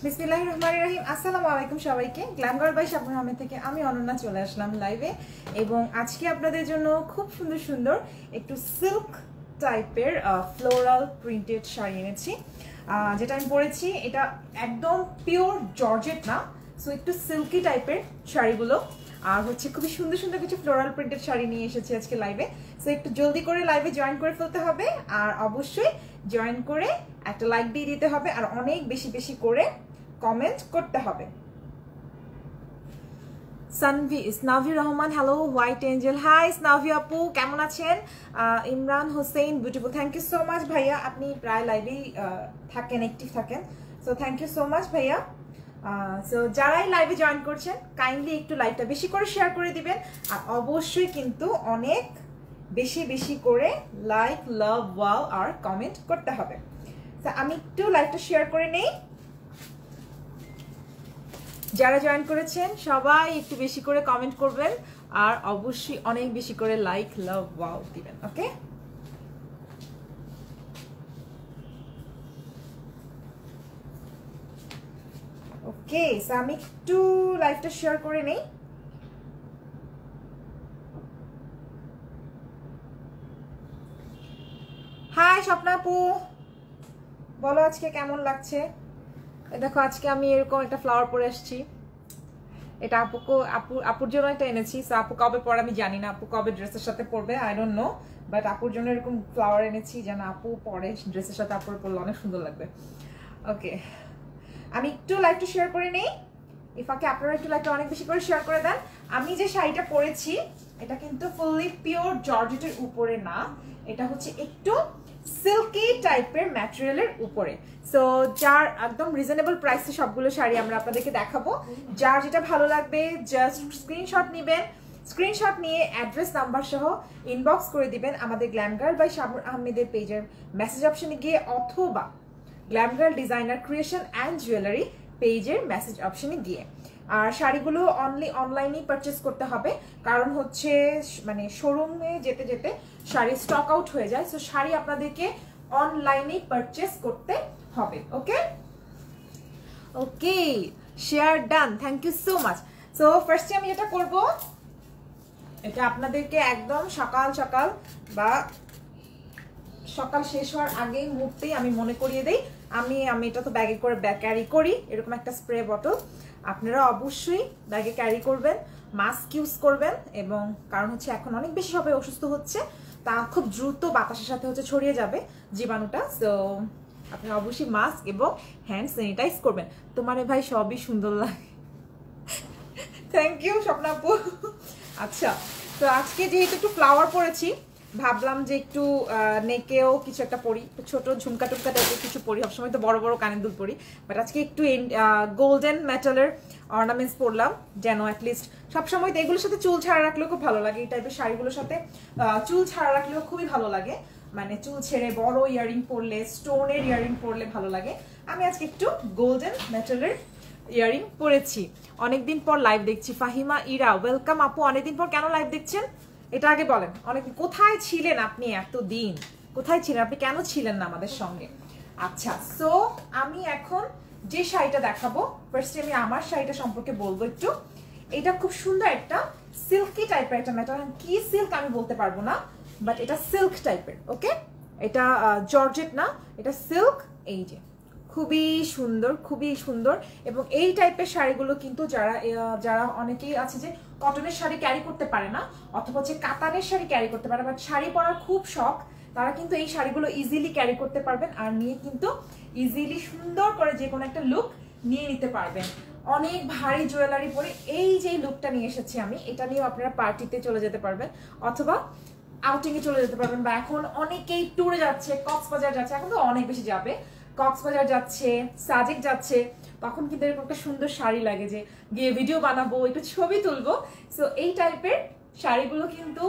বিসমিল্লাহির রহমানির রহিম। আসসালামু আলাইকুম সবাইকে। Glam girl by Shabnur Ahmed থেকে আমি অনন্যা চলে আসলাম লাইভে, এবং আজকে আপনাদের জন্য খুব সুন্দর সুন্দর একটু সিল্ক টাইপের ফ্লোরাল প্রিন্টেড শাড়ি এনেছি। যেটা আমি পরেছি এটা একদম পিওর জর্জেট না, সো একটু সিল্কি টাইপের শাড়িগুলো, আর হচ্ছে খুবই সুন্দর সুন্দর কিছু ফ্লোরাল প্রিন্টেড শাড়ি নিয়ে এসেছি আজকে লাইভে। সো একটু জলদি করে লাইভে জয়েন করে ফেলতে হবে, আর অবশ্যই জয়েন করে একটা লাইক দিয়ে দিতে হবে, আর অনেক বেশি বেশি করে কমেন্ট করতে হবে। Snavi Rahman, hello. White Angel, hi Snavi আপু, কেমন আছেন? Imran Hossain, beautiful, thank you so much ভাইয়া। আপনি প্রায় লাইভেই থাকেন, অ্যাক্টিভ থাকেন, so thank you so much ভাইয়া। সো যারাই লাইভে জয়েন করছেন কাইন্ডলি একটু লাইভটা বেশি করে শেয়ার করে দিবেন, আর অবশ্যই কিন্তু অনেক বেশি বেশি করে লাইক, লাভ, ওয়াও আর কমেন্ট করতে হবে। তো আমি একটু লাইভটা শেয়ার করে নেই। যারা জয়েন করেছেন সবাই একটু বেশি করে কমেন্ট করবেন, আর অবশ্যই অনেক বেশি করে লাইক, লাভ, ওয়াও দিবেন। ওকে, ওকে, সো আমি একটু লাইভটা শেয়ার করে নেই। হাই স্বপ্না আপু, বলো আজকে কেমন লাগছে? দেখো আজকে আমি এরকম একটা ফ্লাওয়ার পরে আসছি। এটা আপুর জন্য একটা এনেছি। সো আপু কবে পরে আমি জানি না, আপু কবে ড্রেসের সাথে পরবে আই ডোন্ট নো, বাট আপুর জন্য এরকম ফ্লাওয়ার এনেছি যেন আপু পরে ড্রেসের সাথে আপুর পরলে অনেক সুন্দর লাগবে। ওকে, আমি একটু লাইভটা শেয়ার করে নেই। ইফাকে আপনারা একটু লাইভটা অনেক বেশি করে শেয়ার করে দেন। আমি যে শাড়িটা পরেছি এটা কিন্তু ফুললি পিওর জর্জেটের উপরে না, এটা হচ্ছে একটু সিল্কি টাইপের ম্যাটেরিয়ালের উপরে। সো যার একদম রিজনেবল প্রাইসে সবগুলো শাড়ি আমরা আপনাদেরকে দেখাবো। যার যেটা ভালো লাগবে জাস্ট স্ক্রিনশট নেবেন, স্ক্রিনশট নিয়ে অ্যাড্রেস নাম্বার সহ ইনবক্স করে দিবেন আমাদের গ্ল্যাম গার্ল বাই শাবনূর আহমেদের পেজের মেসেজ অপশনে গিয়ে, অথবা glam girl designer creation and jewellery পেজের মেসেজ অপশনে গিয়ে। আর শাড়িগুলো অনলি অনলাইনেই পারচেস করতে হবে, কারণ হচ্ছে মানে শোরুমে যেতে যেতে শাড়ি স্টক আউট হয়ে যায়। সো শাড়ি আপনাদেরকে অনলাইনেই পারচেস করতে হবে। Okay, okay, share done, thank you so much. So ফার্স্টে আমি যেটা করব, এটা আপনাদেরকে একদম সকাল সকাল বা সকাল শেষ হওয়ার আগেই মুহূর্তেই আমি মনে করিয়ে দেই, আমি এটা তো ব্যাগে করে ক্যারি করি, এরকম একটা স্প্রে বটল আপনারা অবশ্যই ব্যাগে ক্যারি করবেন, মাস্ক ইউজ করবেন, এবং কারণ হচ্ছে এখন অনেক বেশি সবাই অসুস্থ হচ্ছে, তা খুব দ্রুত বাতাসের সাথে হচ্ছে ছড়িয়ে যাবে জীবাণুটা। সো আপনারা অবশ্যই মাস্ক এবং হ্যান্ড স্যানিটাইজ করবেন। তোমারে ভাই সবই সুন্দর লাগে, থ্যাংক ইউ স্বপ্না আপু। আচ্ছা, তো আজকে যেহেতু একটু ফ্লাওয়ার পরেছি, ভাবলাম যে একটু নেকেও কিছু একটা পরি, ছোট ঝুমকা টুমকা টাইপের কিছু পরি, সবসময় তো বড় বড় কানের দুল পরি, বাট আজকে একটু গোল্ডেন মেটালের অর্নামেন্টস পরলাম, যেন অ্যাটলিস্ট সবসময় তো এগুলোর সাথে চুল ছাড়া রাখলেও খুব ভালো লাগে। এই টাইপের শাড়িগুলোর সাথে চুল ছাড়া রাখলেও খুবই ভালো লাগে, মানে চুল ছেড়ে বড় ইয়ারিং পরলে, স্টোনের ইয়ারিং পরলে ভালো লাগে। আমি আজকে একটু গোল্ডেন মেটালের ইয়ারিং পরেছি। অনেকদিন পর লাইভ দেখছি। ফাহিমা ইরা, ওয়েলকাম আপু। অনেকদিন পর কেন লাইভ দেখছেন এটা আগে বলেন। অনেকদিন কোথায় ছিলেন আপনি? এতদিন কোথায় ছিলেন আপনি? কেন ছিলেন না আমাদের সঙ্গে? আচ্ছা, সো আমি এখন যে শাড়িটা দেখাবো, ফার্স্টে আমি আমার শাড়িটা সম্পর্কে বলবো একটু। এটা খুব সুন্দর একটা সিল্কি টাইপের একটা ম্যাটেরিয়াল, কি সিল্ক আমি বলতে পারবো না, বাট এটা সিল্ক টাইপের। ওকে, এটা জর্জেট না, এটা সিল্ক। এই যে খুবই সুন্দর, খুবই সুন্দর। এবং এই টাইপের শাড়িগুলো কিন্তু যারা অনেকেই আছে যে কটনের শাড়ি ক্যারি করতে পারে না, অথবা যে কাতানের শাড়ি ক্যারি করতে পারে, বাট শাড়ি পরার খুব শখ, তারা কিন্তু এই শাড়িগুলো ইজিলি ক্যারি করতে পারবেন, আর নিয়ে কিন্তু ইজিলি সুন্দর করে যে কোনো একটা লুক নিয়ে নিতে পারবেন। অনেক ভারী জুয়েলারি পরে এই যে লুকটা নিয়ে এসেছি আমি, এটা নিয়েও আপনারা পার্টিতে চলে যেতে পারবেন, অথবা আউটিংয়ে চলে যেতে পারবেন, বা এখন অনেকেই ট্যুরে যাচ্ছে, কক্সবাজার যাচ্ছে, এখন তো অনেক বেশি যাবে, কক্সবাজার যাচ্ছে, সাজেক যাচ্ছে, তখন কিন্তু এরকম একটা সুন্দর শাড়ি লাগে যে গিয়ে ভিডিও বানাবো, একটু ছবি তুলবো। সো এই টাইপের শাড়িগুলো কিন্তু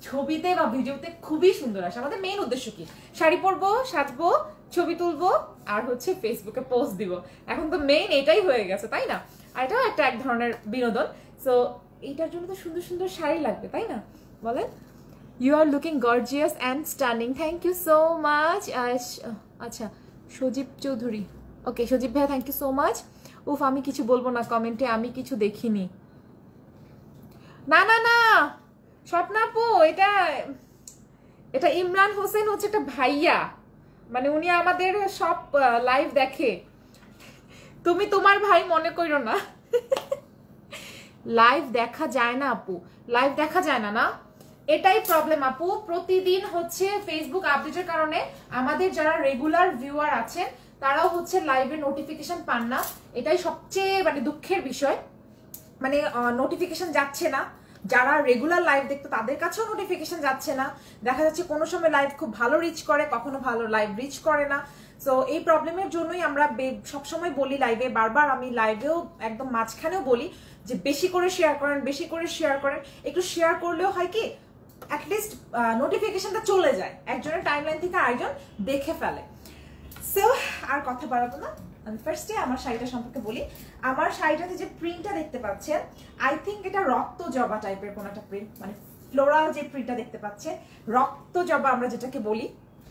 ছবিতে বা ভিডিওতে খুবই সুন্দর আসে। আমাদের মেইন উদ্দেশ্য কি? শাড়ি পরবো, সাজবো, ছবি তুলবো, আর হচ্ছে ফেসবুকে পোস্ট দিব। এখন তো মেইন এটাই হয়ে গেছে, তাই না? আর এটাও একটা এক ধরনের বিনোদন। সো এইটার জন্য তো সুন্দর সুন্দর শাড়ি লাগবে, তাই না বলেন? You are looking gorgeous and stunning, thank you so much. আচ্ছা, সজীব চৌধুরী, ওকে সজীব ভাইয়া থ্যাংক ইউ সো মাচ। উফ আমি কিছু বলবো না কমেন্টে, আমি কিছু দেখিনি। না না না স্বপ্না আপু, এটা এটা ইমরান হোসেন হচ্ছে একটা ভাইয়া, মানে উনি আমাদের সব লাইভ দেখে। তুমি তোমার ভাই মনে করো না। লাইভ দেখা যায় না আপু, লাইভ দেখা যায় না। না এটাই প্রবলেম আপু, প্রতিদিন হচ্ছে ফেসবুক আপডেটের কারণে আমাদের যারা রেগুলার ভিউয়ার আছেন তারাও হচ্ছে লাইভের নোটিফিকেশন পান না। এটাই সবচেয়ে মানে দুঃখের বিষয়, মানে নোটিফিকেশন যাচ্ছে না। যারা রেগুলার লাইভ দেখতো তাদের কাছেও নোটিফিকেশন যাচ্ছে না। দেখা যাচ্ছে কোনো সময় লাইভ খুব ভালো রিচ করে, কখনো ভালো লাইভ রিচ করে না। সো এই প্রবলেমের জন্যই আমরা সবসময় বলি লাইভে, বারবার আমি লাইভেও একদম মাঝখানেও বলি যে বেশি করে শেয়ার করেন, বেশি করে শেয়ার করেন। একটু শেয়ার করলেও হয় কি অ্যাটলিস্ট নোটিফিকেশনটা চলে যায়, একজনের টাইমলাইন থেকে আরেকজন দেখে ফেলে। সো আর কথা বাড়াবো না, আমি ফার্স্টে আমার শাড়িটা সম্পর্কে বলি। আমার শাড়িটাতে যে প্রিন্টটা দেখতে পাচ্ছেন, আই থিঙ্ক এটা রক্ত জবা টাইপের কোন একটা প্রিন্ট, মানে ফ্লোরাল যে প্রিন্টটা দেখতে পাচ্ছেন, রক্ত জবা আমরা যেটাকে বলি,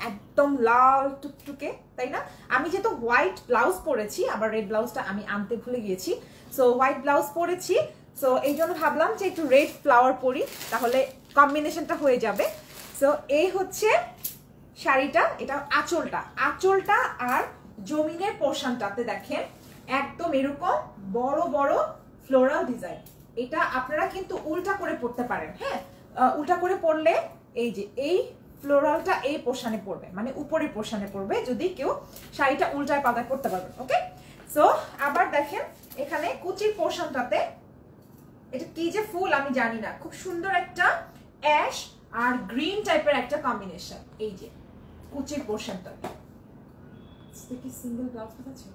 একদম লাল টুকটুকে, তাই না? আমি যেহেতু হোয়াইট ব্লাউজ পরেছি, আবার রেড ব্লাউজটা আমি আনতে ভুলে গিয়েছি, সো হোয়াইট ব্লাউজ পরেছি, সো এই জন্য ভাবলাম যে একটু রেড ফ্লাওয়ার পরি, তাহলে কম্বিনেশনটা হয়ে যাবে। সো এই হচ্ছে শাড়িটা, এটা আঁচলটা, আঁচলটা আর জমিনের পোর্শনটাতে দেখেন একদম এরকম বড় বড় ফ্লোরাল ডিজাইন। এটা আপনারা কিন্তু উল্টা করে পড়তে পারেন। হ্যাঁ, উল্টা করে পড়লে এই যে এই ফ্লোরালটা এই পোর্শনে পড়বে, মানে উপরের পোর্শনে পড়বে, যদি কেউ শাড়িটা উল্টায় পাল্টায় পড়তে পারবেন। ওকে, সো আবার দেখেন এখানে কুচির পোর্শনটাতে এটা কি যে ফুল আমি জানি না, খুব সুন্দর একটা অ্যাশ আর গ্রিন টাইপের একটা কম্বিনেশন। এই যে কুচির পোর্শনটা কি সিঙ্গেল ব্লাউজ পিস আছে,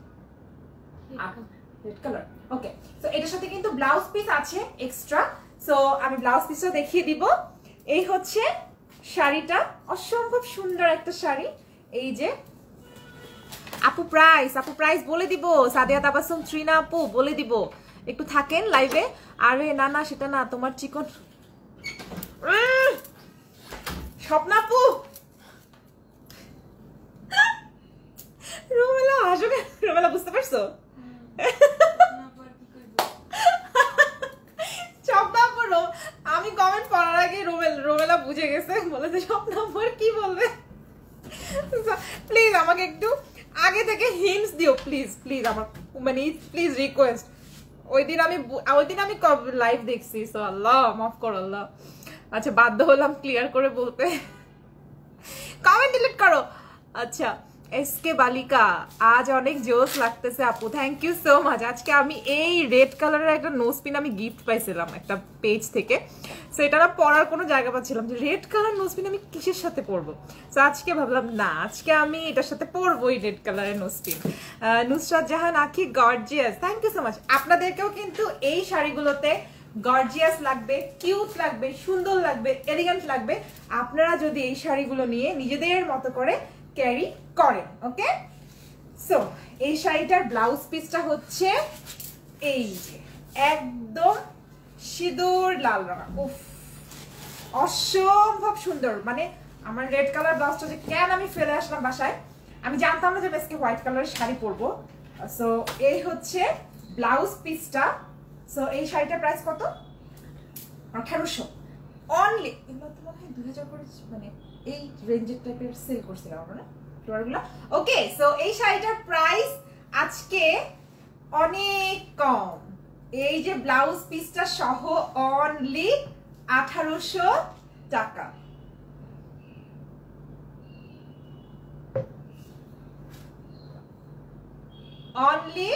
রেড কালার। ওকে, সো এটার সাথে কিন্তু ব্লাউজ পিস আছে এক্সট্রা। সো আমি ব্লাউজ পিসও দেখিয়ে দিব। এই হচ্ছে শাড়িটা, অসম্ভব সুন্দর একটা শাড়ি। এই যে আপু প্রাইস বলে দিব, সাদিয়া তাবাসসুম ত্রিনা আপু বলে দিব, একটু থাকেন লাইভে। আরে না না সেটা না, তোমার চিকন স্বপ্না আপু, রোমেলা আসবে, রোমেলা বুঝতে পারছো? আমি কমেন্ট পড়ার আগে রোমেলা বুঝে গেছে, বলেছে স্বপ্ন কি বলবে। প্লিজ আমাকে একটু আগে থেকে হিন্টস দিও প্লিজ প্লিজ, আমার মানে প্লিজ রিকোয়েস্ট। ওই দিন আমি লাইভ দেখছি, সো আল্লাহ মাফ করো আল্লাহ। আচ্ছা বাধ্য হলাম ক্লিয়ার করে বলতে, কমেন্ট ডিলিট করো। আচ্ছা এসকে বালিকা, আজ অনেক জোস লাগতেছে আপু, থ্যাংক ইউ সো মাচ। আজকে আমি এই রেড কালারের একটা নোজপিন আমি গিফট পাইছিলাম একটা পেজ থেকে, সো এটা না পরার কোনো জায়গা পাচ্ছিলাম যে রেড কালার নোজপিন আমি কিসের সাথে পরবো। সো আজকে ভাবলাম না, আজকে আমি এটার সাথে পরবো এই রেড কালারের nose pin. Nusrat Jahan Akhi, gorgeous, thank you so much. আপনাদেরকেও কিন্তু এই শাড়িগুলোতে গর্জিয়াস লাগবে, কিউট লাগবে, সুন্দর লাগবে, এলিগেন্ট লাগবে, আপনারা যদি এই শাড়িগুলো নিয়ে নিজেদের মতো করে ক্যারি করেন। ওকে, সো এই শাড়িটার ব্লাউজ পিসটা হচ্ছে এই যে একদম সিঁদুর লাল রঙা, উফ অসম্ভব সুন্দর। মানে আমার রেড কালার ব্লাউজটা যে কেন আমি ফেলে আসলাম বাসায়, আমি জানতাম না যে আজকে হোয়াইট কালারের শাড়ি পরবো। সো এই হচ্ছে ব্লাউজ পিসটা। সো এই শাড়িটার প্রাইস কত? 1800 অনলি। এগুলো তো মনে হয় 2000 করে, মানে এই রেঞ্জের টাইপের সেল করছিলাম আমরা ফ্লোরগুলো। ওকে, সো এই শাড়িটার প্রাইস আজকে অনেক কম, এই যে ব্লাউজ পিসটা সহ অনলি 1800 টাকা। অনলি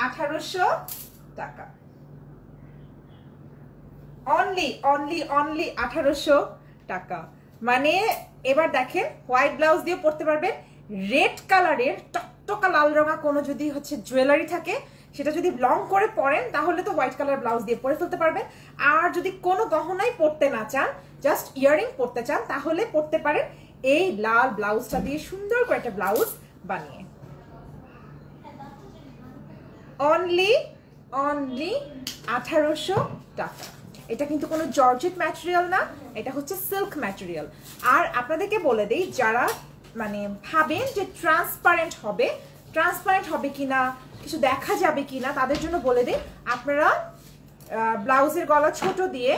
1800 টাকা, অনলি 1800 টাকা। মানে এবার দেখেন হোয়াইট ব্লাউজ দিয়ে পরতে পারবেন, রেড কালারের টকটকা লাল রঙা কোনো যদি হচ্ছে জুয়েলারি থাকে সেটা যদি লং করে পরেন তাহলে তো হোয়াইট কালার ব্লাউজ দিয়ে পরে ফেলতে পারবেন। আর যদি কোনো গহনাই পরতে না চান, জাস্ট ইয়ারিং পরতে চান, তাহলে পরতে পারেন এই লাল ব্লাউজটা দিয়ে সুন্দর করে একটা ব্লাউজ বানিয়ে। অনলি 1800 টাকা। এটা কিন্তু কোনো জর্জেট ম্যাটেরিয়াল না, এটা হচ্ছে সিল্ক ম্যাটেরিয়াল। আর আপনাদেরকে বলে দেই, যারা মানে ভাবেন যে ট্রান্সপারেন্ট হবে, ট্রান্সপারেন্ট হবে কিনা, কিছু দেখা যাবে কিনা, তাদের জন্য বলে দিই আপনারা ব্লাউজের গলা ছোট দিয়ে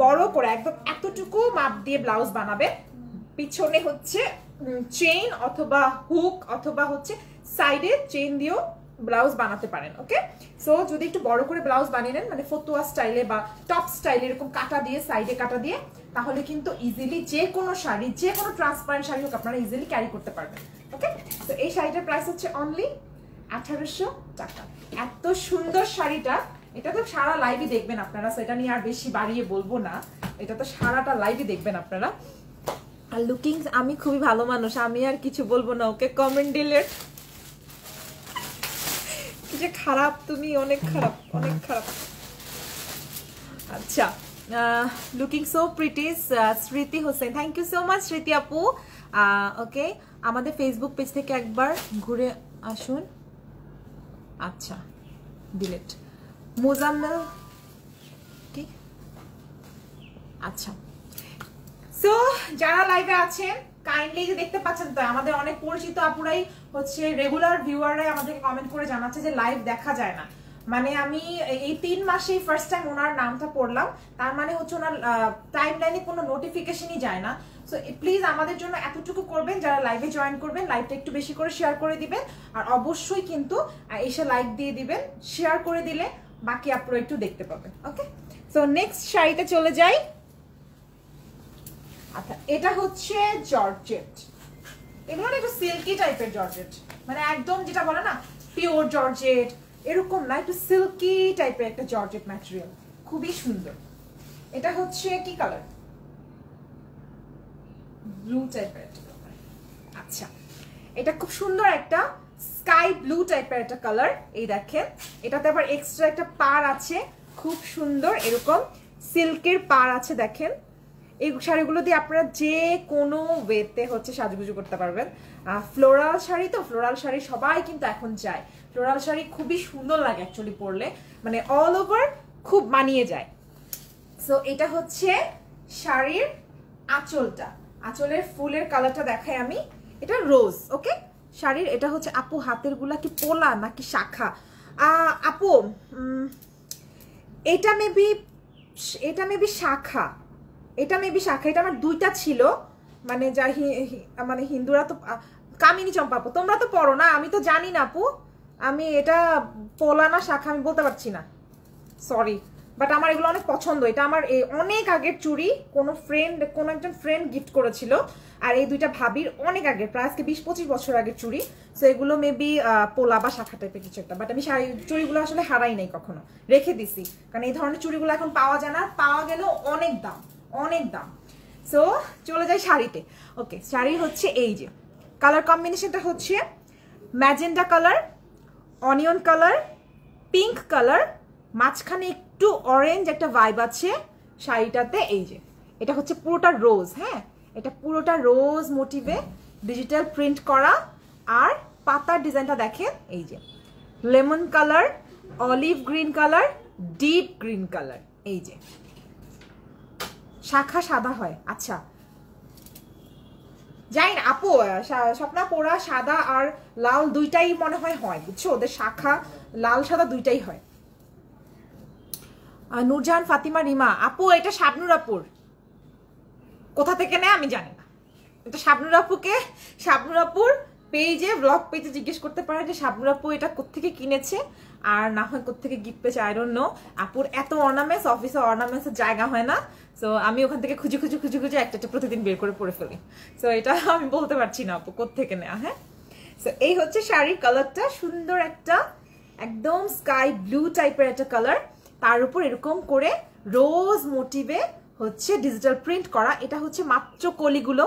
বড় করে একদম এতটুকু মাপ দিয়ে ব্লাউজ বানাবেন। পিছনে হচ্ছে চেইন অথবা হুক অথবা হচ্ছে সাইডে চেইন দিয়েও ব্লাউজ বানাতে পারেন। ওকে, সো যদি একটু বড় করে ব্লাউজ বানিয়ে নেন, মানে ফতুয়া স্টাইলে বা টপ স্টাইলে এরকম কাটা দিয়ে সাইডে কাটা দিয়ে, তাহলে কিন্তু ইজিলি যে কোনো শাড়ি, যে কোনো ট্রান্সপারেন্ট শাড়ি হোক আপনারা ইজিলি ক্যারি করতে পারবেন। ওকে, তো এই শাড়িটার প্রাইস হচ্ছে অনলি 1800 টাকা। এত সুন্দর শাড়িটা, এটা তো সারা লাইভই দেখবেন আপনারা, সেটা নিয়ে আর বেশি বাড়িয়ে বলবো না, এটা তো সারাটা লাইভই দেখবেন আপনারা। আর লুকিং, আমি খুবই ভালো মানুষ, আমি আর কিছু বলবো না। ওকে, কমেন্ট ডিলেট। যে খারাপ তুমি, অনেক খারাপ, অনেক খারাপ। আচ্ছা, looking so pretty Smriti Hossain, thank you so much Smriti আপু। ওকে, আমাদের ফেসবুক পেজ থেকে একবার ঘুরে আসুন। আচ্ছা, ডিলেট। মোজাম্মেল, কি? আচ্ছা, সো যারা লাইভে আছেন কাইন্ডলি যে দেখতে পাচ্ছেন, তো আমাদের অনেক পরিচিত আপুরাই হচ্ছে রেগুলার ভিউয়াররাই আমাদেরকে কমেন্ট করে জানাচ্ছে যে লাইভ দেখা যায় না। মানে আমি এই 3 মাসেই ফার্স্ট টাইম ওনার নামটা পড়লাম, তার মানে হচ্ছে ওনার টাইম লাইনে কোনো নোটিফিকেশনই যায় না। সো প্লিজ আমাদের জন্য এতটুকু করবেন, যারা লাইভে জয়েন করবেন লাইভটা একটু বেশি করে শেয়ার করে দিবেন, আর অবশ্যই কিন্তু এসে লাইক দিয়ে দিবেন। শেয়ার করে দিলে বাকি আপুরা একটু দেখতে পাবেন। ওকে, সো নেক্সট শাড়িতে চলে যাই। আচ্ছা, এটা হচ্ছে জর্জেট, এগুলো একটু সিল্কি টাইপের জর্জেট, মানে একদম যেটা বলে না পিওর জর্জেট এরকম না, একটু সিল্কি টাইপের একটা জর্জেট ম্যাটেরিয়াল, খুবই সুন্দর। এটা হচ্ছে কি কালার? ব্লু টাইপের একটা কালার। আচ্ছা, এটা খুব সুন্দর একটা স্কাই ব্লু টাইপের একটা কালার। এই দেখেন, এটাতে আবার এক্সট্রা একটা পার আছে, খুব সুন্দর এরকম সিল্কের পার আছে। দেখেন, এই শাড়িগুলো দিয়ে আপনারা যে কোনো ওয়েতে হচ্ছে সাজুগুজু করতে পারবেন। ফ্লোরাল শাড়ি, তো ফ্লোরাল শাড়ি সবাই কিন্তু এখন চায়। ফ্লোরাল শাড়ি খুবই সুন্দর লাগে অ্যাকচুয়ালি পরলে, মানে অল ওভার খুব মানিয়ে যায়। সো এটা হচ্ছে শাড়ির আঁচলটা, আঁচলের ফুলের কালারটা দেখাই আমি। এটা রোজ। ওকে, শাড়ির এটা হচ্ছে, আপু হাতের গুলা কি পোলা নাকি শাখা? আপু এটা মেবি শাখা, এটা মেবি শাখা। এটা আমার দুইটা ছিল, মানে যা মানে হিন্দুরা তো কামিনী চম্পা আপু, তোমরা তো পড়ো না, আমি তো জানি না আপু, আমি এটা পোলা না শাখা আমি বলতে পারছি না, সরি। বাট আমার এগুলো অনেক পছন্দ। এটা আমার অনেক আগের চুড়ি, কোনো একজন ফ্রেন্ড গিফট করেছিল, আর এই দুইটা ভাবির অনেক আগের, প্রায় আজকে 20-25 বছর আগের চুড়ি। সো এগুলো মেবি পোলা বা শাখা টাইপের কিছু একটা, বাট আমি চুড়িগুলো আসলে হারাই নাই কখনো, রেখে দিছি, কারণ এই ধরনের চুড়িগুলো এখন পাওয়া যায় না, পাওয়া গেলেও অনেক দাম, অনেক দাম। সো চলে যাই শাড়িতে। ওকে, শাড়ি হচ্ছে এই যে কালার কম্বিনেশনটা হচ্ছে magenta colour, onion colour, pink colour, মাঝখানে একটু অরেঞ্জ একটা ভাইব আছে শাড়িটাতে। এই যে এটা হচ্ছে পুরোটা রোজ, হ্যাঁ এটা পুরোটা রোজ মোটিভে ডিজিটাল প্রিন্ট করা, আর পাতার ডিজাইনটা দেখেন এই যে lemon colour, olive green colour, deep green colour. এই যে শাখা সাদা হয়। আচ্ছা, যাই না আপু, স্বপ্না পোড়া সাদা আর লাল দুইটাই মনে হয় বুঝছো, ওদের শাখা লাল সাদা দুইটাই হয়। নূরজাহান ফাতিমা রিমা আপু, এটা শাবনুর আপুর, কোথা থেকে নেয় আমি জানি না, এটা শাবনুর আপুর পেজে, ব্লগ পেজে জিজ্ঞেস করতে পারে যে শাবনুর আপু এটা কোত্থেকে কিনেছে, আর না হয় কোত্থেকে গিফট পেয়েছে, আই ডোন্ট নো। আপুর এত অর্নামেন্টস, অফিসে অর্নামেন্টসের জায়গা হয় না, সো আমি ওখান থেকে খুঁজে একটা প্রতিদিন বের করে পরে ফেলি। সো এটা আমি বলতে পারছি না আপু কোত্থেকে নেওয়া। হ্যাঁ, সো এই হচ্ছে শাড়ির কালারটা, সুন্দর একটা একদম স্কাই ব্লু টাইপের একটা কালার, তার উপর এরকম করে রোজ মোটিভে হচ্ছে ডিজিটাল প্রিন্ট করা। এটা হচ্ছে মাত্র কলিগুলো,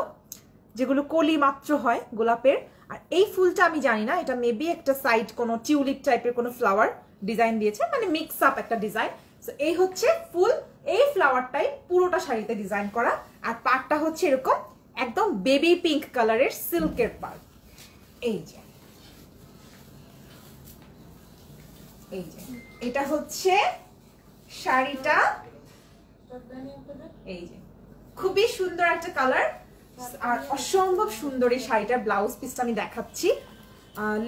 যেগুলো কলি মাত্র হয় গোলাপের। আর এই ফুলটা আমি জানি না, এটা মেবি একটা সাইড কোনো টিউলিপ টাইপের কোনো ফ্লাওয়ার ডিজাইন দিয়েছে, মানে মিক্স আপ একটা ডিজাইন। সো এই হচ্ছে ফুল, এই ফ্লাওয়ারটাই পুরোটা শাড়িতে ডিজাইন করা, আর পাড়টা হচ্ছে এরকম একদম বেবি পিঙ্ক কালারের সিল্কের পাড়। এই যে এটা হচ্ছে শাড়িটা, এই যে খুবই সুন্দর একটা কালার, আর অসম্ভব সুন্দর এই শাড়িটার ব্লাউজ পিসটা আমি দেখাচ্ছি,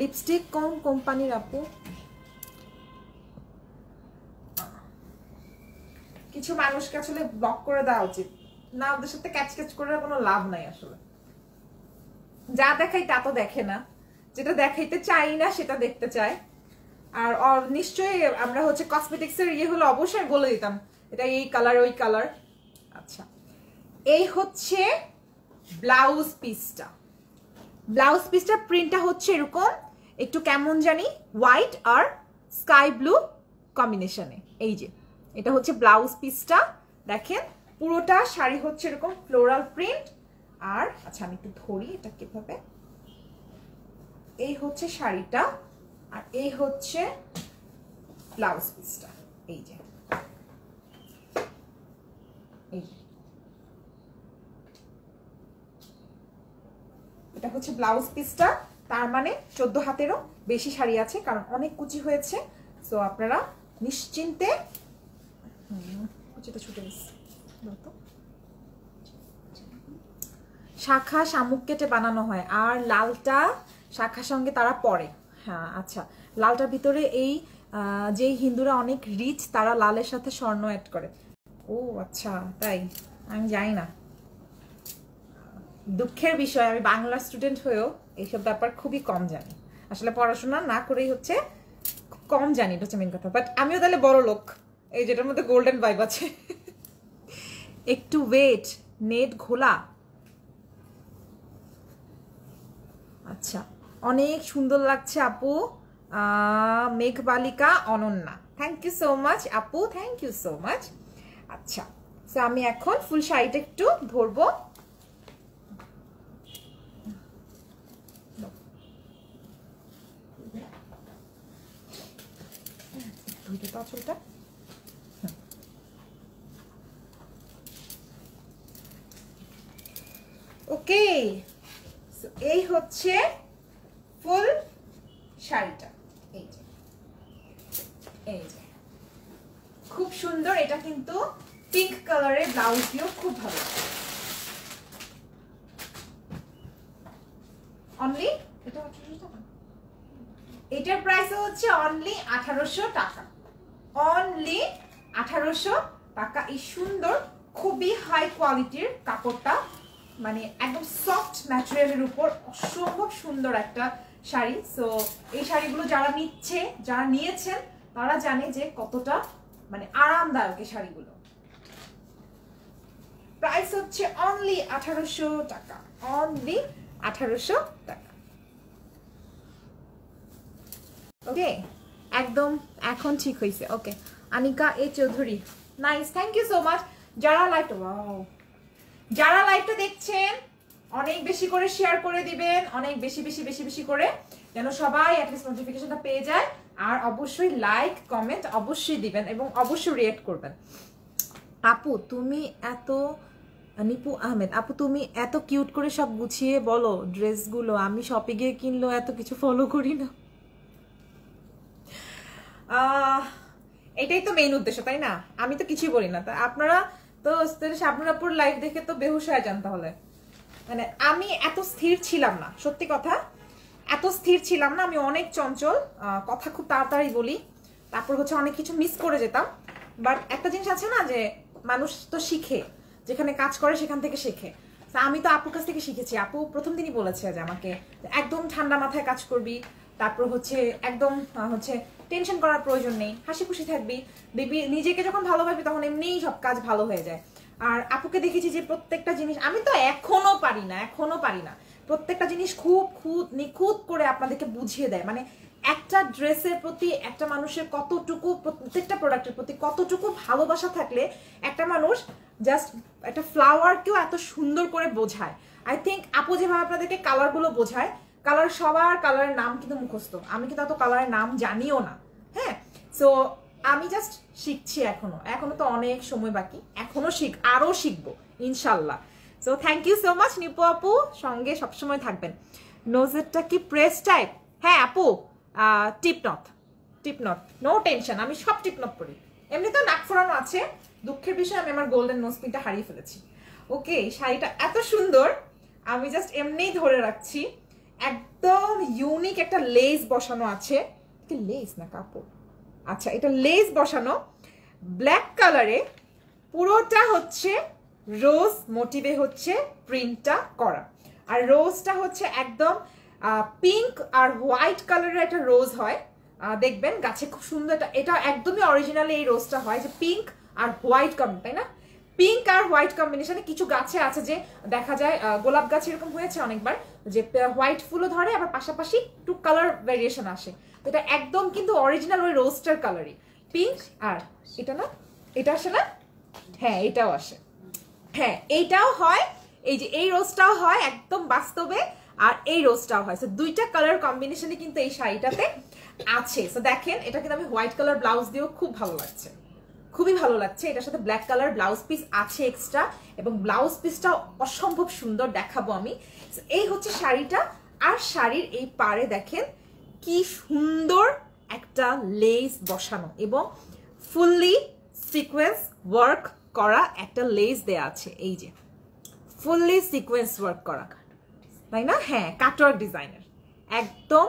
লিপস্টিক কোন কোম্পানির আপু? কিছু মানুষকে আসলে ব্লক করে দেওয়া উচিত না, ওদের সাথে ক্যাচ ক্যাচ করে কোনো লাভ নাই আসলে। যা দেখাই তা তো দেখে না, যেটা দেখাইতে চাই না সেটা দেখতে চায়। আর নিশ্চয়ই আমরা হচ্ছে কসমেটিক্সের হলো অবশ্যই বলে দিতাম এটা এই কালার ওই কালার। আচ্ছা, এই হচ্ছে ব্লাউজ পিসটা। ব্লাউজ পিসটার প্রিন্টটা হচ্ছে এরকম একটু কেমন জানি হোয়াইট আর স্কাই ব্লু কম্বিনেশনে। এই যে এটা হচ্ছে ব্লাউজ পিসটা, দেখেন পুরোটা শাড়ি হচ্ছে এরকম ফ্লোরাল প্রিন্ট। আর আচ্ছা আমি একটু ধরি এটা কিভাবে, এই হচ্ছে শাড়িটা আর এই হচ্ছে ব্লাউজ পিসটা। এই যে এটা হচ্ছে ব্লাউজ পিসটা, তার মানে 14 হাতেরও বেশি শাড়ি আছে, কারণ অনেক কুচি হয়েছে। সো আপনারা নিশ্চিন্তে, কুচিটা ছুটে গেছে, শাখা শামুক কেটে বানানো হয় আর লালটা শাখার সঙ্গে তারা পরে। হ্যাঁ আচ্ছা, লালটার ভিতরে এই যে হিন্দুরা অনেক রিচ, তারা লালের সাথে স্বর্ণ অ্যাড করে। ও আচ্ছা তাই, আমি জানি না। দুঃখের বিষয়, আমি বাংলা স্টুডেন্ট হয়েও এইসব ব্যাপার খুবই কম জানি। আসলে পড়াশোনা না করেই হচ্ছে কম জানি, এটা হচ্ছে মেন কথা। বাট আমিও তাহলে বড় লোক, এই যেটার মধ্যে গোল্ডেন ভাইব আছে। একটু ওয়েট, নেট ঘোলা। আচ্ছা, অনেক সুন্দর লাগছে আপু। Meghbalika Ananya, thank you so much আপু, থ্যাংক ইউ সো মাচ। আচ্ছা, তো আমি এখন ফুল শাড়িটা একটু ধরবো। ওকে, এই হচ্ছে ফুল শাড়িটা। এই যে খুব সুন্দর, এটা কিন্তু পিঙ্ক কালারের ব্লাউজ দিয়েও খুব ভালো। অনলি এটার প্রাইস হচ্ছে অনলি 1800 টাকা, অনলি 1800 টাকা। এই সুন্দর খুবই হাই কোয়ালিটির কাপড়টা, মানে একদম সফট ম্যাটেরিয়ালের উপর অসম্ভব সুন্দর একটা শাড়ি। সো এই শাড়িগুলো যারা নিয়েছেন তারা জানে যে কতটা মানে আরামদায়ক এই শাড়িগুলো। প্রাইস হচ্ছে অনলি 1800 টাকা, অনলি 1800 টাকা। ওকে, একদম এখন ঠিক হয়েছে। Okay, Anika A Chowdhury, nice, thank you so much. যারা লাইভটা দেখছেন অনেক বেশি করে শেয়ার করে দিবেন, অনেক বেশি বেশি বেশি বেশি করে, যেন সবাই অ্যাটলিস্ট নোটিফিকেশনটা পেয়ে যায়। আর অবশ্যই লাইক কমেন্ট অবশ্যই দিবেন এবং অবশ্যই রিঅ্যাক্ট করবেন। আপু তুমি এত, নিপু আহমেদ আপু তুমি এত কিউট করে সব গুছিয়ে বলো ড্রেসগুলো, আমি শপে গিয়ে কিনলো এত কিছু ফলো করি না। এটাই তো মেইন উদ্দেশ্য, তাই না? আমি তো কিছুই বলি না, তা আপনারা তো শাবনুর আপুর লাইভ দেখে তো বেহুশ হয়ে যান। তাহলে মানে আমি এত স্থির ছিলাম না, সত্যি কথা এত স্থির ছিলাম না। আমি অনেক চঞ্চল, কথা খুব তাড়াতাড়ি বলি, তারপর হচ্ছে অনেক কিছু মিস করে যেতাম। বাট একটা জিনিস আছে না, যে মানুষ তো শিখে, যেখানে কাজ করে সেখান থেকে শেখে। আমি তো আপুর কাছ থেকে শিখেছি। আপু প্রথম দিনই বলেছে যে আমাকে একদম ঠান্ডা মাথায় কাজ করবি, তারপর হচ্ছে একদম হচ্ছে টেনশন করার প্রয়োজন নেই, হাসি খুশি থাকবি, দেখবি নিজেকে যখন ভালোবাসবি তখন এমনিই সব কাজ ভালো হয়ে যায়। আর আপুকে দেখেছি যে প্রত্যেকটা জিনিস, আমি তো এখনো পারি না, প্রত্যেকটা জিনিস খুব নিখুঁত করে আপনাদেরকে বুঝিয়ে দেয়। মানে একটা ড্রেসের প্রতি একটা মানুষের কতটুকু, প্রত্যেকটা প্রোডাক্টের প্রতি কতটুকু ভালোবাসা থাকলে একটা মানুষ জাস্ট একটা ফ্লাওয়ারকেও এত সুন্দর করে বোঝায়। আই থিঙ্ক আপু যেভাবে আপনাদেরকে কালারগুলো বোঝায়, সবার কালারের নাম কিন্তু মুখস্থ, আমি কিন্তু এত কালারের নাম জানিও না। হ্যাঁ, সো আমি জাস্ট শিখছি, এখনো তো অনেক সময় বাকি, আরো শিখবো ইনশাল্লাহ। So thank you so much Nipu আপু, সঙ্গে সবসময় থাকবেন। নোজেরটা কি প্রেস টাইপ? হ্যাঁ আপু, টিপ নট, নো টেনশন, আমি সব টিপ নট পরি। এমনি তো নাক ফোরানো আছে, দুঃখের বিষয় আমি আমার গোল্ডেন নোজ পিনটা হারিয়ে ফেলেছি। ওকে, শাড়িটা এত সুন্দর, আমি জাস্ট এমনিই ধরে রাখছি, একদম ইউনিক একটা লেস বসানো আছে, কি লেস না কাপড়, আচ্ছা এটা লেস বসানো ব্ল্যাক কালারে, পুরোটা হচ্ছে রোজ মোটিভে হচ্ছে প্রিন্টটা করা। আর রোজটা হচ্ছে একদম পিঙ্ক আর হোয়াইট কালারের একটা রোজ হয়, দেখবেন গাছে খুব সুন্দর। এটা একদমই অরিজিনালি এই রোজটা হয় যে পিঙ্ক আর হোয়াইট কম্বিনেশন, তাই না? পিঙ্ক আর হোয়াইট কম্বিনেশনে কিছু গাছে আছে যে দেখা যায়, গোলাপ গাছ এরকম হয়েছে অনেকবার যে হোয়াইট ফুলও ধরে আবার পাশাপাশি একটু কালার ভেরিয়েশন আসে। তো এটা একদম কিন্তু অরিজিনাল ওই রোজটার কালারই, পিঙ্ক। আর এটা না, এটা আসে না, হ্যাঁ এটাও আসে, হ্যাঁ এইটাও হয়, এই যে এই রোজটাও হয় একদম বাস্তবে, আর এই রোজটাও হয়। সো দুইটা কালার কম্বিনেশনে কিন্তু এই শাড়িটাতে আছে। সো দেখেন এটা কিন্তু আমি হোয়াইট কালার ব্লাউজ দিয়েও খুব ভালো লাগছে, খুবই ভালো লাগছে। এটার সাথে ব্ল্যাক কালার ব্লাউজ পিস আছে এক্সট্রা, এবং ব্লাউজ পিসটা অসম্ভব সুন্দর, দেখাবো আমি। এই হচ্ছে শাড়িটা। আর শাড়ির এই পাড়ে দেখেন কি সুন্দর একটা লেস বসানো এবং ফুললি সিকোয়েন্স ওয়ার্ক করা একটা লেস দেয়া আছে, এই যে ফুললি সিকোয়েন্স ওয়ার্ক করা, তাই না? হ্যাঁ, কাটওয়ার্ক ডিজাইনের, একদম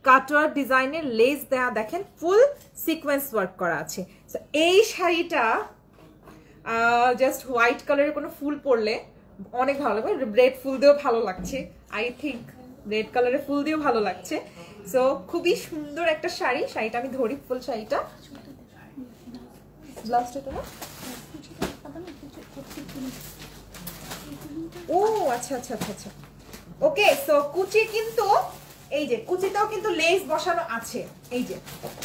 কাটওয়ার্ক ডিজাইনের লেস দেয়া, দেখেন ফুল সিকোয়েন্স ওয়ার্ক করা আছে। এই শাড়িটা জাস্ট হোয়াইট কালারের কোনো ফুল পরলে অনেক ভালো লাগবে, রেড ফুল দিয়েও ভালো লাগছে, আই থিঙ্ক রেড কালারের ফুল দিয়েও ভালো লাগছে। সো খুবই সুন্দর একটা শাড়ি। শাড়িটা আমি ধরি, ফুল শাড়িটা, ব্লাউজটা তো না, ও আচ্ছা আচ্ছা আচ্ছা আচ্ছা, ওকে। সো কুচি কিন্তু এই যে কুচিটাও কিন্তু লেস বসানো আছে, এই যে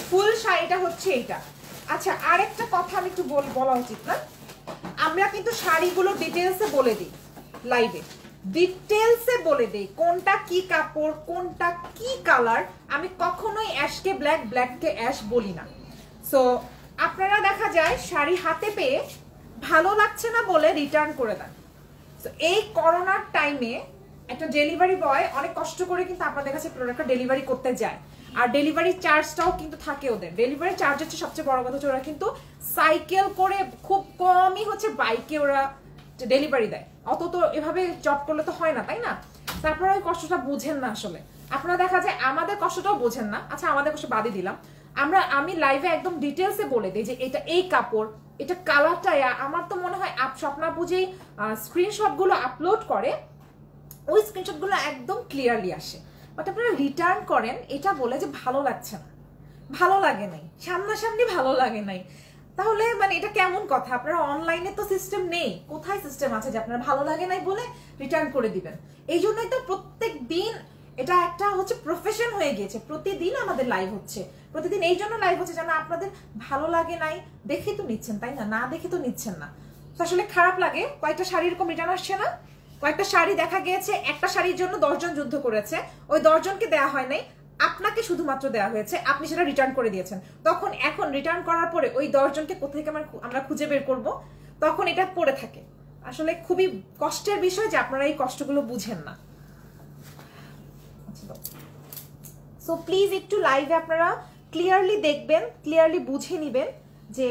ফুল শাড়িটা হচ্ছে এইটা। আচ্ছা আরেকটা কথা আমি একটু বলা উচিত না, আমরা কিন্তু শাড়িগুলো ডিটেলসে বলে দিই লাইভে, ডিটেলসে বলে দিই কোনটা কি কাপড়, কোনটা কি কালার। আমি কখনোই অ্যাশকে ব্ল্যাক, ব্ল্যাককে অ্যাশ বলি না। সো আপনারা দেখা যায় শাড়ি হাতে পেয়ে ভালো লাগছে না বলে রিটার্ন করে দেন। তো এই করোনার টাইমে একটা ডেলিভারি বয় অনেক কষ্ট করে কিন্তু আপনাদের কাছে প্রোডাক্টটা ডেলিভারি করতে যায়, আর ডেলিভারি চার্জটাও কিন্তু থাকে ওদের। ডেলিভারি চার্জ হচ্ছে সবচেয়ে বড় কথা, ওরা কিন্তু সাইকেল করে খুব কমই হচ্ছে বাইকে ওরা ডেলিভারি দেয়, অত তো এভাবে জব করলে তো হয় না, তাই না? তারপরে ওই কষ্টটা বুঝেন না আসলে আপনারা, দেখা যায় আমাদের কষ্টটাও বোঝেন না। আচ্ছা আমাদের কষ্ট বাদই দিলাম, আমি লাইভে একদম ডিটেলসে বলে দিই যে এটা এই কাপড়, এটা কালারটা। আমার তো মনে হয় স্বপ্না বুঝেই স্ক্রিনশট গুলো আপলোড করে, ওই স্ক্রিনশট গুলো একদম ক্লিয়ারলি আসে। বাট আপনারা রিটার্ন করেন এটা বলে যে ভালো লাগছে না, ভালো লাগে নাই, সামনাসামনি ভালো লাগে নাই, তাহলে মানে এটা কেমন কথা? আপনারা অনলাইনে তো সিস্টেম নেই, কোথায় সিস্টেম আছে যে আপনারা ভালো লাগে নাই বলে রিটার্ন করে দিবেন? এই জন্যই তো প্রত্যেক দিন এটা একটা হচ্ছে প্রফেশন হয়ে গিয়েছে, প্রতিদিন আমাদের লাইভ হচ্ছে, প্রতিদিন এই জন্য লাইভ হচ্ছে যেন আপনাদের ভালো লাগে নাই দেখে তো নিচ্ছেন, তাই না? না দেখে তো নিচ্ছেন না। আসলে খারাপ লাগে, কয়েকটা শাড়ি এরকম রিটার্ন আসছে না, কয়েকটা শাড়ি দেখা গিয়েছে একটা শাড়ির জন্য 10 জন যুদ্ধ করেছে, ওই 10 জনকে দেওয়া হয় নাই, আপনাকে শুধুমাত্র দেওয়া হয়েছে, আপনি সেটা রিটার্ন করে দিয়েছেন। তখন এখন রিটার্ন করার পরে ওই 10 জনকে কোথা থেকে আমরা খুঁজে বের করব, তখন এটা পড়ে থাকে। আসলে খুবই কষ্টের বিষয় যে আপনারা এই কষ্টগুলো বুঝেন না। সো প্লিজ একটু লাইভে আপনারা ক্লিয়ারলি দেখবেন, ক্লিয়ারলি বুঝে নিবেন যে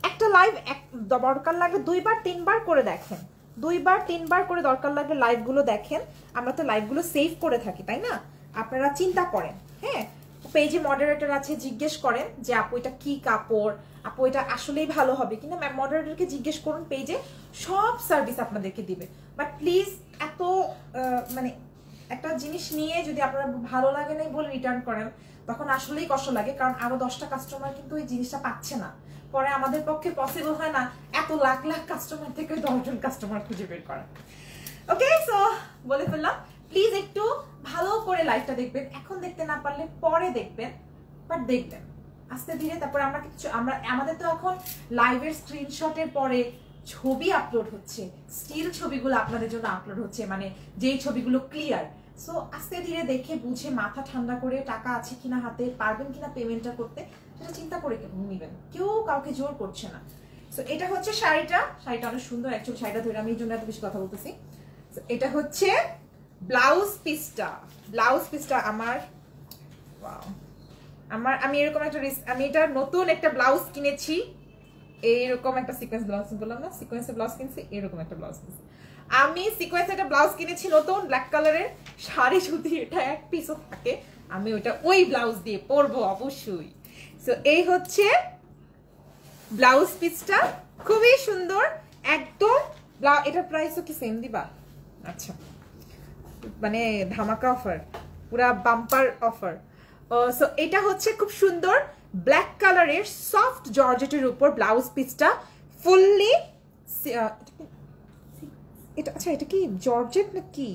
একটা লাইভ দরকার লাগলে 2বার 3বার করে দেখেন, 2বার 3বার করে দরকার লাগলে লাইভগুলো দেখেন। আমরা তো লাইভগুলো সেভ করে থাকি, তাই না? আপনারা চিন্তা করেন, হ্যাঁ পেজে মডারেটর আছে, জিজ্ঞেস করেন যে আপু এটা কি কাপড়, আপু এটা আসলেই ভালো হবে কিনা, মডারেটরকে জিজ্ঞেস করুন, পেজে সব সার্ভিস আপনাদেরকে দিবে। বাট প্লিজ এত মানে একটা জিনিস নিয়ে যদি আপনারা ভালো লাগে নাই বলে রিটার্ন করেন, তখন আসলেই কষ্ট লাগে, কারণ আরো 10টা কাস্টমার কিন্তু এই জিনিসটা পাচ্ছে না। পরে আমাদের পক্ষে পসিবল হয় না এত লাখ লাখ কাস্টমার থেকে 10 জন কাস্টমার খুঁজে বের করা। ওকে, সো বলে ফেললাম, প্লিজ একটু ভালো করে লাইভটা দেখবেন, এখন দেখতে না পারলে পরে দেখবেন, বাট দেখবেন আস্তে ধীরে। তারপর আমাদের তো এখন লাইভের স্ক্রিনশটের পরে ছবি আপলোড হচ্ছে, স্টিল ছবিগুলো আপনাদের জন্য আপলোড হচ্ছে, মানে যেই ছবিগুলো ক্লিয়ার। সো আস্তে ধীরে দেখে বুঝে মাথা ঠান্ডা করে টাকা আছে কিনা হাতে, পারবেন কিনা পেমেন্টটা করতে, সেটা চিন্তা করে নিবেন, কেউ কাউকে জোর করছে না। সো এটা হচ্ছে শাড়িটা অনেক সুন্দর, অ্যাকচুয়ালি শাড়িটা ধরে আমি এই জন্য এত বেশি কথা বলতেছি। এটা হচ্ছে ব্লাউজ পিসটা আমি এরকম একটা আমি এটা নতুন একটা ব্লাউজ কিনেছি, এইরকম একটা সিকোয়েন্স ব্লাউজ বললাম না, সিকোয়েন্সের ব্লাউজ কিনছি, এরকম একটা ব্লাউজ কিনছি। আমি সিকোয়েন্স একটা ব্লাউজ কিনেছি নতুন ব্ল্যাক কালারের, শাড়ি যদি এটা এক পিসও থাকে আমি ওটা ওই ব্লাউজ দিয়ে পরবো অবশ্যই। সো এই হচ্ছে ব্লাউজ পিসটা, খুবই সুন্দর একদম। এটার প্রাইসও কি সেম দিবা? আচ্ছা, মানে ধামাকা অফার, পুরা বাম্পার অফার। সো এটা হচ্ছে খুব সুন্দর ব্ল্যাক কালারের সফট জর্জেটের উপর ব্লাউজ পিসটা ফুললি। এটা আচ্ছা, এটা কি জর্জেট না কি?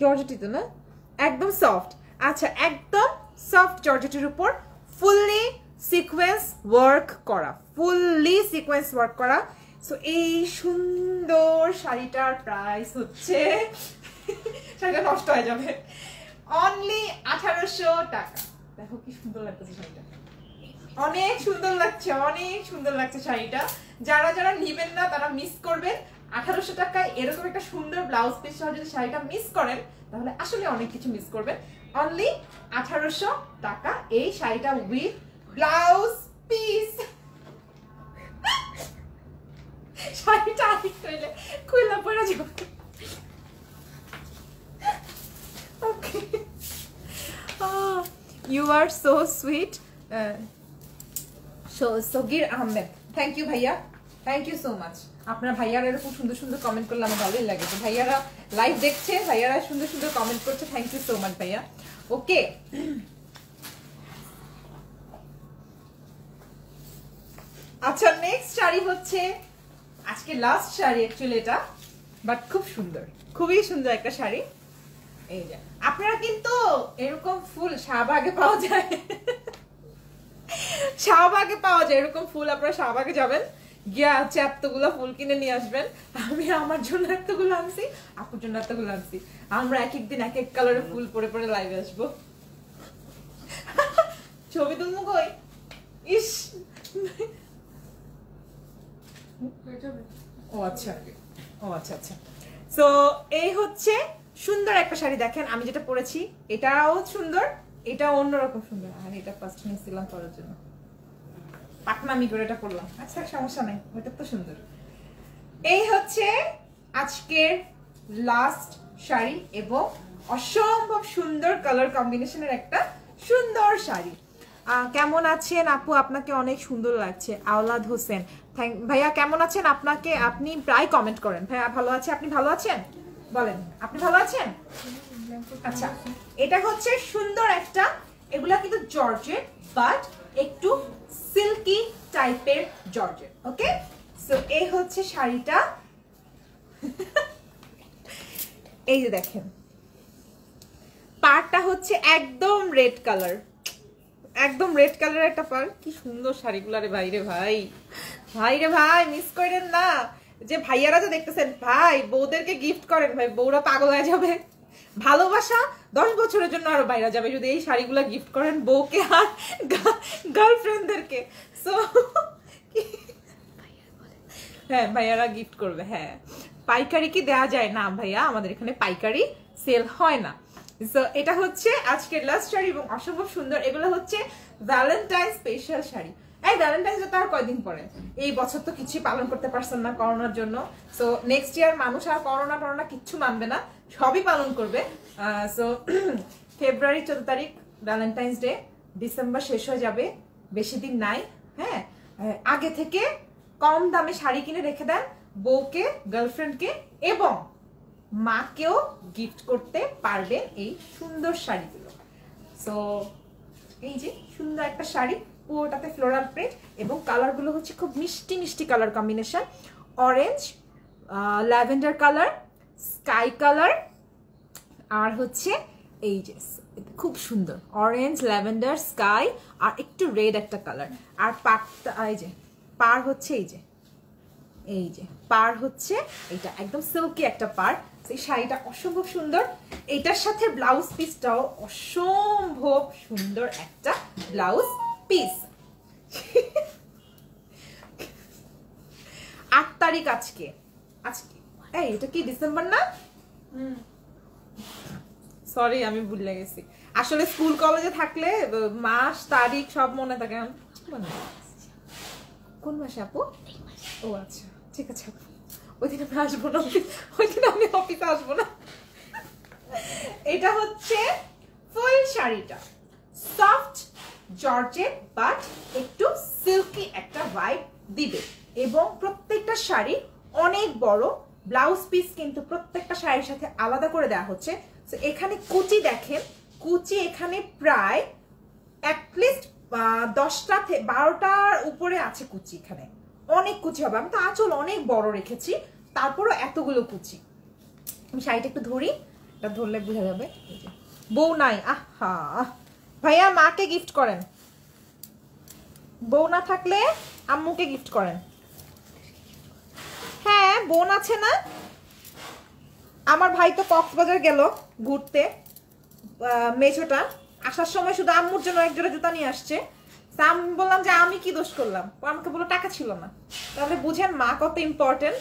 জর্জেটই তো না, একদম সফট। আচ্ছা, একদম সফট জর্জেটের উপর ফুললি সিকোয়েন্স ওয়ার্ক করা, ফুললি সিকোয়েন্স ওয়ার্ক করা। সো এই সুন্দর শাড়িটার প্রাইস হচ্ছে, শাড়িটা নষ্ট হয়ে যাবে, অনলি 1800 টাকা। দেখো কি সুন্দর লাগতেছে শাড়িটা, অনেক সুন্দর লাগছে, অনেক সুন্দর লাগছে শাড়িটা। যারা যারা নিবেন না তারা মিস করবেন। 1800 টাকায় এরকম একটা সুন্দর ব্লাউজ পিস সহ যদি শাড়িটা মিস করেন তাহলে আসলে অনেক কিছু মিস করবেন। অনলি 1800 টাকা এই শাড়িটা উইথ ব্লাউজ পিস। শাড়িটা আরেক কইলে খুইলা পড়া যাবে। Okay, you are so sweet Sagir Ahmed, thank you ভাইয়া, থ্যাংক ইউ সো মাচ। আপনার ভাইয়ারা এরকম সুন্দর সুন্দর কমেন্ট করলে আমার ভালোই লাগে। তো ভাইয়ারা লাইভ দেখছে, ভাইয়ারা সুন্দর সুন্দর কমেন্ট করছে, থ্যাংক ইউ সো মাচ ভাইয়া। ওকে, আচ্ছা নেক্সট শাড়ি হচ্ছে আজকে লাস্ট শাড়ি অ্যাকচুয়ালি এটা, বাট খুব সুন্দর, খুবই সুন্দর একটা শাড়ি। এই যে আপনারা কিন্তু এরকম ফুল শাহবাগে পাওয়া যায়, শাহবাগে পাওয়া যায় এরকম ফুল। আপনারা শাহবাগে যাবেন, গিয়া হচ্ছে এতগুলো ফুল কিনে নিয়ে আসবেন। আমি আমার জন্য এতগুলো আনছি, আপুর জন্য এতগুলো আনছি। আমরা এক এক দিন এক এক কালারের ফুল পরে পরে লাইভে আসবো। ছবি তুলবো কই? ইস, ও আচ্ছা, ও আচ্ছা আচ্ছা। সো এই হচ্ছে সুন্দর একটা শাড়ি। দেখেন আমি যেটা পরেছি এটাও সুন্দর, এটা অন্যরকম সুন্দর। আর এটা ফার্স্ট নিয়েছিলাম পরার জন্য, পাকনামি করে এটা পরলাম। আচ্ছা সমস্যা নাই, ওটা তো সুন্দর। এই হচ্ছে আজকের লাস্ট শাড়ি এবং অসম্ভব সুন্দর কালার কম্বিনেশনের একটা সুন্দর শাড়ি। কেমন আছেন আপু? আপনাকে অনেক সুন্দর লাগছে। আওলাদ হোসেন, ভাইয়া কেমন আছেন? আপনাকে, আপনি প্রায় কমেন্ট করেন। ভাইয়া ভালো আছে, আপনি ভালো আছেন? বলেন আপনি ভালো আছেন? আচ্ছা, এটা হচ্ছে সুন্দর একটা, এগুলা কিন্তু জর্জেট বাট একটু সিল্কি টাইপের জর্জেট। ওকে, সো এই হচ্ছে শাড়িটা। এই যে দেখেন পাড়টা হচ্ছে একদম রেড কালার, একদম রেড কালার একটা পাড়। কি সুন্দর শাড়িগুলো রে ভাই রে ভাই, ভাই রে ভাই, মিস করেন না। যে ভাইয়ারা তো দেখতেছেন ভাই, বউদেরকে গিফট করেন ভাই, বউরা পাগল হয়ে যাবে। ভালোবাসা 10 বছরের জন্য আরো বাইরে যাবে যদি এই শাড়িগুলা গিফট করেন বউকে আর গার্লফ্রেন্ডদেরকে। সো হ্যাঁ, ভাইয়ারা গিফট করবে। হ্যাঁ, পাইকারি কি দেয়া যায়? না ভাইয়া, আমাদের এখানে পাইকারি সেল হয় না। সো এটা হচ্ছে আজকের লাস্ট শাড়ি এবং অসম্ভব সুন্দর। এগুলো হচ্ছে ভ্যালেন্টাইন স্পেশাল শাড়ি। এই ভ্যালেন্টাইন তো আর কয়দিন পরে, এই বছর তো কিছু পালন করতে পারছেন না করোনার জন্য। সো নেক্সট ইয়ার মানুষ আর করোনা টরোনা কিচ্ছু মানবে না, সবই পালন করবে। সো ফেব্রুয়ারি 14 তারিখ ভ্যালেন্টাইন্স ডে, ডিসেম্বর শেষ হয়ে যাবে, বেশি দিন নাই। হ্যাঁ, আগে থেকে কম দামে শাড়ি কিনে রেখে দেন বউকে, গার্লফ্রেন্ডকে এবং মাকেও গিফট করতে পারবেন এই সুন্দর শাড়িগুলো। সো এই যে সুন্দর একটা শাড়ি, পুরোটাতে ফ্লোরাল প্রিন্ট এবং কালারগুলো হচ্ছে খুব মিষ্টি মিষ্টি colour combination. Orange, lavender colour, sky colour, আর হচ্ছে এই যে খুব সুন্দর অরেঞ্জ, ল্যাভেন্ডার, স্কাই আর একটু রেড একটা কালার। আর পাড়টা এই যে পাড় হচ্ছে এই যে, এই যে পাড় হচ্ছে এটা একদম সিল্কি একটা পাড়। এই শাড়িটা অসম্ভব সুন্দর। এটার সাথে ব্লাউজ পিসটাও অসম্ভব সুন্দর একটা ব্লাউজ পিস। 8 তারিখ আজকে, আজকে এই এটা কি ডিসেম্বর না? সরি আমি ভুলে গেছি। আসলে স্কুল কলেজে থাকলে মাস তারিখ সব মনে থাকে। কোন মাসে আপু? ও আচ্ছা ঠিক আছে আপু, ওই দিন আমি আসবো না, ওই দিন আমি অফিসে আসবো না। এটা হচ্ছে ফুল শাড়িটা, সফট জর্জেট বাট একটু সিল্কি একটা ভাইব দিবে, এবং প্রত্যেকটা শাড়ি অনেক বড়। ব্লাউজ পিস কিন্তু প্রত্যেকটা শাড়ির সাথে আলাদা করে দেওয়া হচ্ছে। তো এখানে কুচি দেখেন, কুচি এখানে প্রায় অ্যাটলিস্ট 10টা থেকে 12টার উপরে আছে কুচি, এখানে অনেক কুচি হবে। আমি তো আঁচল অনেক বড় রেখেছি, তারপরও এতগুলো কুচি। আমি শাড়িটা একটু ধরি, এটা ধরলে বোঝা যাবে। বউ নাই, আহা ভাইয়া মাকে গিফট করেন, বউ না থাকলে আম্মুকে গিফট করেন। হ্যাঁ বোন আছে না, আমার ভাই তো কক্সবাজার গেল ঘুরতে, মেজোটা আসার সময় শুধু আম্মুর জন্য এক জোড়া জুতা নিয়ে আসছে। তা আমি বললাম যে আমি কি দোষ করলাম, ও আমাকে বললো টাকা ছিল না। তাহলে বুঝেন মা কত ইম্পর্টেন্ট,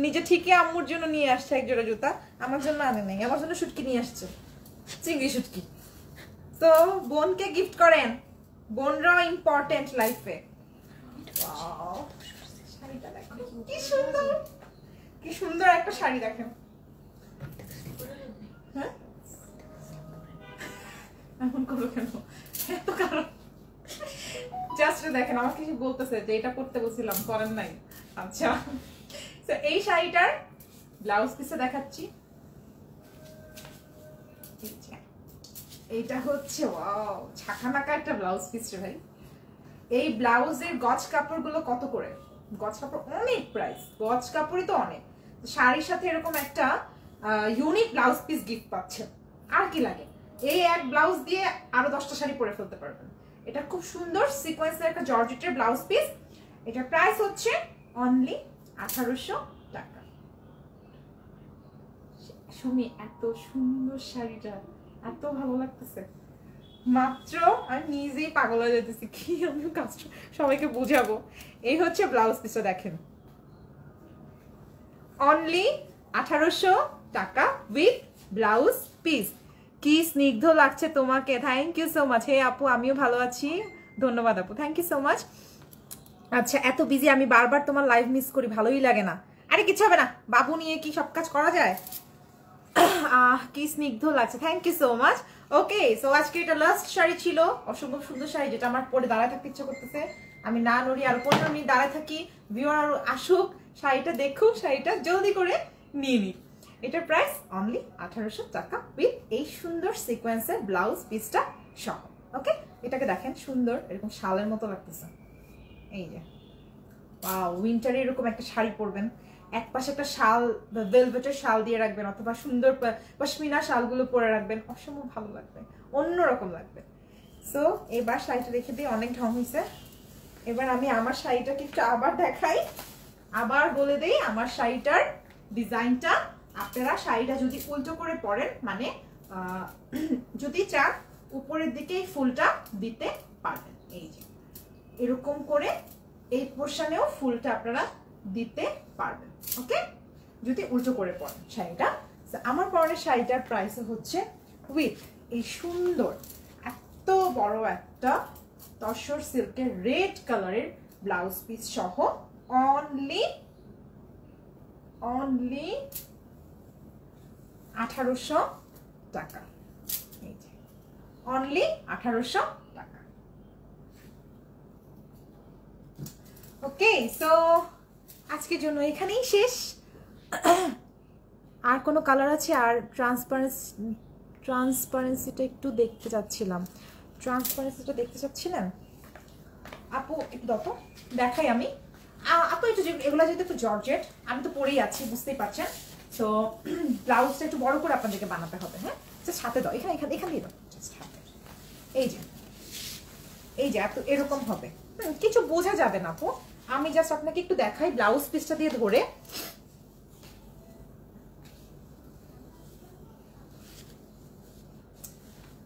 নিজে ঠিকই আম্মুর জন্য নিয়ে আসছে এক জোড়া জুতা, আমার জন্য আনে নাই, আমার জন্য শুটকি নিয়ে আসছে, চিংড়ি শুটকি। তো বোনকে গিফট করেন, বোনরাও ইম্পর্টেন্ট লাইফে। শাড়িটা দেখো কি সুন্দর, কি সুন্দর একটা শাড়ি দেখেন। হ্যাঁ এমন করো কেন, এত কারণ জাস্ট দেখেন আমার কিছু বলতেছে যে এটা করতে বলছিলাম করেন নাই। আচ্ছা তো এই শাড়িটার ব্লাউজ পিসে দেখাচ্ছি, এইটা হচ্ছে ওয়াও ছাকানাকা একটা ব্লাউজ পিস রে ভাই। এই ব্লাউজের গজ কাপড় গুলো কত করে, গজ কাপড় অনেক প্রাইস, গজ কাপড়ই তো অনেক। শাড়ির সাথে এরকম একটা ইউনিক ব্লাউজ পিস গিফট পাচ্ছেন, আর কি লাগে। এই এক ব্লাউজ দিয়ে আরো 10টা শাড়ি পরে ফেলতে পারবেন। এটা খুব সুন্দর সিকোয়েন্সের একটা জর্জেটের ব্লাউজ পিস। এটার প্রাইস হচ্ছে অনলি 1800 টাকা। সুমি এত সুন্দর শাড়িটা, এত ভালো লাগতেছে, মাত্র আমি নিজেই পাগল হয়ে যেতেছি, কি আমি সবাইকে বুঝাবো। এই হচ্ছে ব্লাউজ পিসটা দেখেন, অনলি 1800 টাকা উইথ ব্লাউজ পিস। কি স্নিগ্ধ লাগছে তোমাকে, থ্যাংক ইউ সো মাচ। হে আপু আমিও ভালো আছি, ধন্যবাদ আপু, থ্যাংক ইউ সো মাচ। আচ্ছা এত বিজি আমি বারবার তোমার লাইভ মিস করি, ভালোই লাগে না। আরে কিছু হবে না, বাবু নিয়ে কি সব কাজ করা যায়। কি স্নিগ্ধ লাগছে, thank you so much. Okay so আজকে এটা লাস্ট শাড়ি ছিল, অসম্ভব সুন্দর শাড়ি, যেটা আমার পরে দাঁড়ায় থাকতে ইচ্ছা করতেছে। আমি না নড়ি, আরো 15 মিনিট দাঁড়ায় থাকি, ভিউয়ার আরো আসুক, শাড়িটা দেখুক, শাড়িটা জলদি করে নিয়ে নিই। এটার প্রাইস অনলি 1800 টাকা উইথ এই সুন্দর সিকোয়েন্সের ব্লাউজ পিসটা সহ। ওকে এটাকে দেখেন সুন্দর, এরকম শালের মতো লাগতেছে। এই যে ওয়াও, উইন্টারে এরকম একটা শাড়ি পরবেন, এক পাশে একটা শাল ভেলভেটের শাল দিয়ে রাখবেন, অথবা সুন্দর পশমিনা শালগুলো পরে রাখবেন, অসম্ভব ভালো লাগবে, অন্যরকম লাগবে। সো এবার শাড়িটা রেখে দিয়ে অনেক ঢং হয়েছে। এবার আমি আমার শাড়িটাকে একটু আবার দেখাই, আবার বলে দেই আমার শাড়িটার ডিজাইনটা। আপনারা শাড়িটা যদি উল্টো করে পরেন, মানে যদি চান উপরের দিকে ফুলটা দিতে পারবেন, এই যে এরকম করে এই পোর্শনেও ফুলটা আপনারা দিতে পারবেন। ওকে যদি উল্টো করে পরেন শাড়িটা। আমার পরনের শাড়িটার প্রাইস হচ্ছে উইথ এই সুন্দর এত বড় একটা তসর সিল্কের রেড কালারের ব্লাউজ পিস সহ অনলি 1800 টাকা। এই যে অনলি 1800 টাকা। ওকে সো আজকের জন্য এখানেই শেষ। আর কোনো কালার আছে? আর ট্রান্সপারেন্সিটা একটু দেখতে চাচ্ছিলাম, ট্রান্সপারেন্সিটা দেখতে চাচ্ছিলেন আপু, একটু দেখো দেখাই আমি। আপু একটু এগুলো যেহেতু একটু জর্জেট, আমি তো পরেই আছি বুঝতেই পারছেন। তো ব্লাউজটা একটু বড় করে আপনাদেরকে বানাতে হবে। হ্যাঁ সাথে দাও, এখানে এখানে এখান দিয়ে দাও, এই যে এত এরকম হবে, কিছু বোঝা যাবে না আপু। আমি জাস্ট আপনাকে একটু দেখাই ব্লাউজ পিসটা দিয়ে ধরে।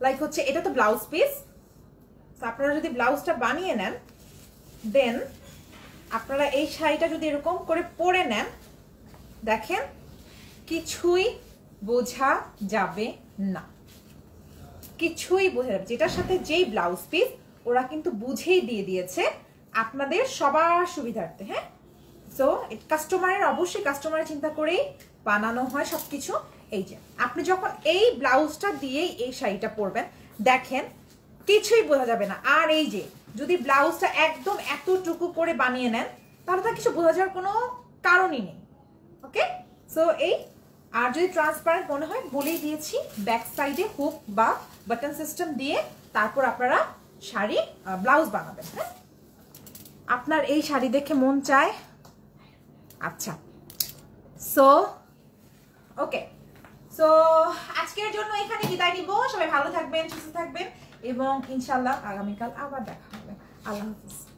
লাইক হচ্ছে এটা তো ব্লাউজ পিস, আপনারা যদি ব্লাউজটা বানিয়ে নেন, দেন আপনারা এই শাড়িটা যদি এরকম করে পরে নেন, দেখেন কিছুই বোঝা যাবে না, কিছুই বোঝা যাবে। যেটার সাথে যেই ব্লাউজ পিস ওরা কিন্তু বুঝেই দিয়ে দিয়েছে আপনাদের সবার সুবিধার্থে। হ্যাঁ সো কাস্টমারের অবশ্যই কাস্টমারের চিন্তা করেই বানানো হয় সবকিছু। এই যে আপনি যখন এই ব্লাউজটা দিয়েই এই শাড়িটা পরবেন, দেখেন কিছুই বোঝা যাবে না। আর এই যে যদি ব্লাউজটা একদম এতটুকু করে বানিয়ে নেন, তাহলে তার কিছু বোঝা যাওয়ার কোনো কারণই নেই। ওকে, সো এই, আর যদি ট্রান্সপারেন্ট মনে হয় বলেই দিয়েছি, ব্যাক সাইডে হুক বা বাটন সিস্টেম দিয়ে তারপর আপনারা শাড়ি ব্লাউজ বানাবেন। হ্যাঁ, আপনার এই শাড়ি দেখে মন চায়। আচ্ছা, সো ওকে, সো আজকের জন্য এখানে বিদায় নিব। সবাই ভালো থাকবেন, সুস্থ থাকবেন এবং ইনশাল্লাহ আগামীকাল আবার দেখা হবে। আল্লাহ হাফিজ।